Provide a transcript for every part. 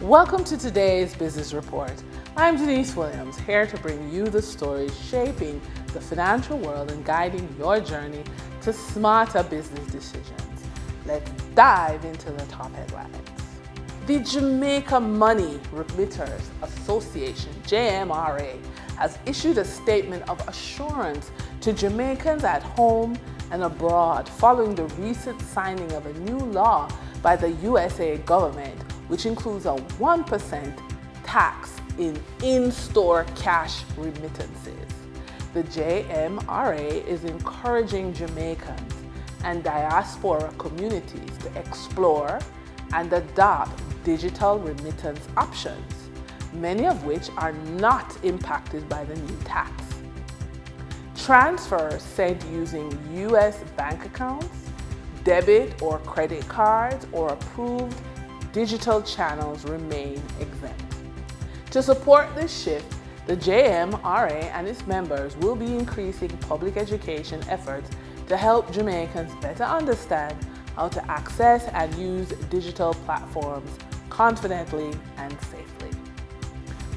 Welcome to today's Business Report. I'm Denise Williams, here to bring you the stories shaping the financial world and guiding your journey to smarter business decisions. Let's dive into the top headlines. The Jamaica Money Remitters Association, JMRA, has issued a statement of assurance to Jamaicans at home and abroad following the recent signing of a new law by the USA government, which includes a 1% tax in-store cash remittances. The JMRA is encouraging Jamaicans and diaspora communities to explore and adopt digital remittance options, many of which are not impacted by the new tax. Transfers sent using U.S. bank accounts, debit or credit cards, or approved digital channels remain exempt. To support this shift, the JMRA and its members will be increasing public education efforts to help Jamaicans better understand how to access and use digital platforms confidently and safely.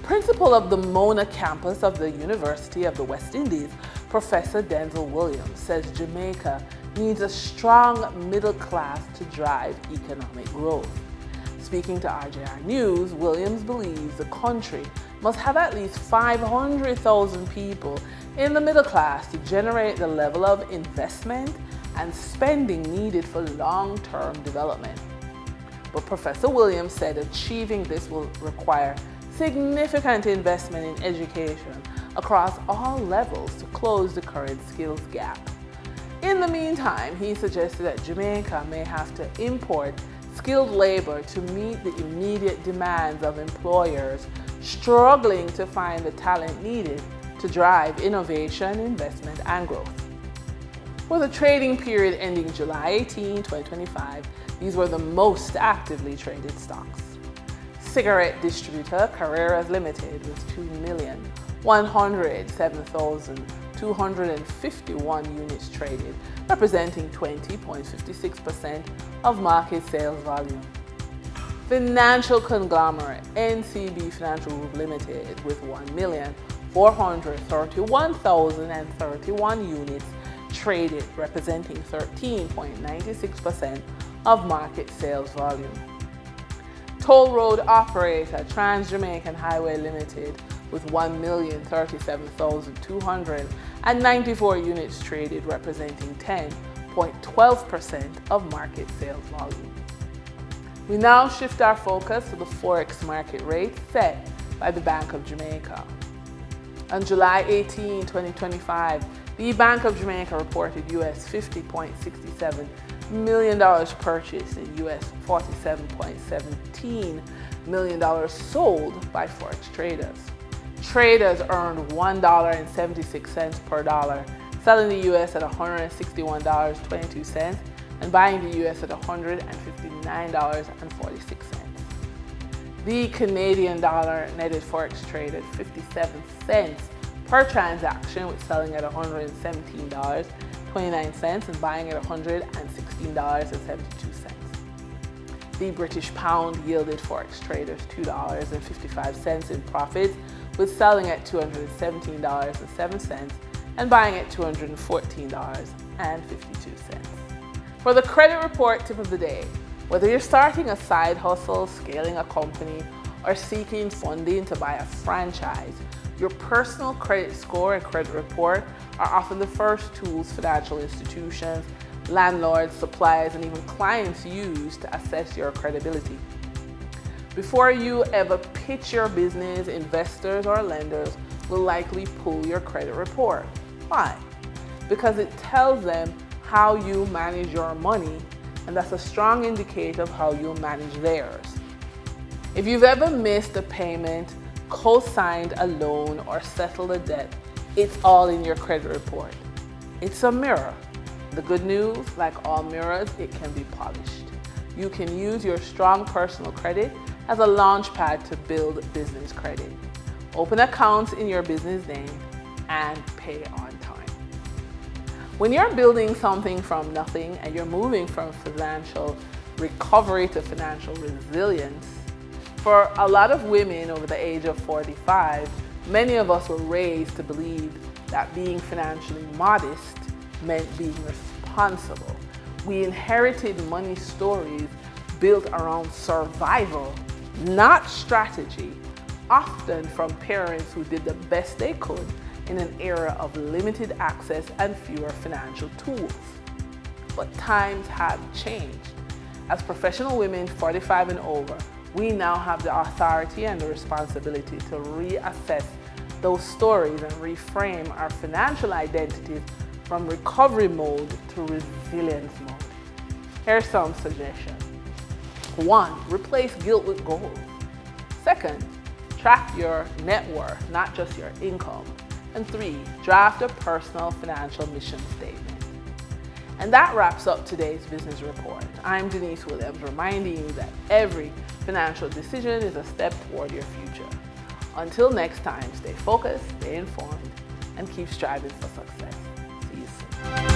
Principal of the Mona campus of the University of the West Indies, Professor Denzel Williams, says Jamaica needs a strong middle class to drive economic growth. Speaking to RJR News, Williams believes the country must have at least 500,000 people in the middle class to generate the level of investment and spending needed for long-term development. But Professor Williams said achieving this will require significant investment in education across all levels to close the current skills gap. In the meantime, he suggested that Jamaica may have to import skilled labor to meet the immediate demands of employers struggling to find the talent needed to drive innovation, investment, and growth. For the trading period ending July 18, 2025, these were the most actively traded stocks. Cigarette distributor Carreras Limited with 2,107,251 units traded, representing 20.56% of market sales volume. Financial conglomerate NCB Financial Group Limited with 1,431,031 units traded, representing 13.96% of market sales volume. Toll road operator Trans-Jamaican Highway Limited with 1,037,294 units traded, representing 10.12% of market sales volume. We now shift our focus to the Forex market rate set by the Bank of Jamaica. On July 18, 2025, the Bank of Jamaica reported US $50.67 million purchased and US $47.17 million sold by Forex traders. Traders earned $1.76 per dollar, selling the US at $161.22 and buying the US at $159.46. The Canadian dollar netted Forex trade at 57 cents per transaction, with selling at $117.29 and buying at $116.72. The British pound yielded Forex traders $2.55 in profits, with selling at $217.07 and buying at $214.52. For the credit report tip of the day, whether you're starting a side hustle, scaling a company, or seeking funding to buy a franchise, your personal credit score and credit report are often the first tools financial institutions, landlords, suppliers, and even clients use to assess your credibility. Before you ever pitch your business, investors or lenders will likely pull your credit report. Why? Because it tells them how you manage your money, and that's a strong indicator of how you'll manage theirs. If you've ever missed a payment, co-signed a loan, or settled a debt, it's all in your credit report. It's a mirror. The good news, like all mirrors, it can be polished. You can use your strong personal credit as a launch pad to build business credit. Open accounts in your business name and pay on time. When you're building something from nothing and you're moving from financial recovery to financial resilience, For a lot of women over the age of 45, many of us were raised to believe that being financially modest meant being responsible. We inherited money stories built around survival, not strategy, often from parents who did the best they could in an era of limited access and fewer financial tools. But times have changed. As professional women 45 and over, we now have the authority and the responsibility to reassess those stories and reframe our financial identities from recovery mode to resilience mode. Here's some suggestions. 1. Replace guilt with goals. 2, track your net worth, not just your income. And 3, draft a personal financial mission statement. And that wraps up today's business report. I'm Denise Williams, reminding you that every financial decision is a step toward your future. Until next time, stay focused, stay informed, and keep striving for success. See you soon.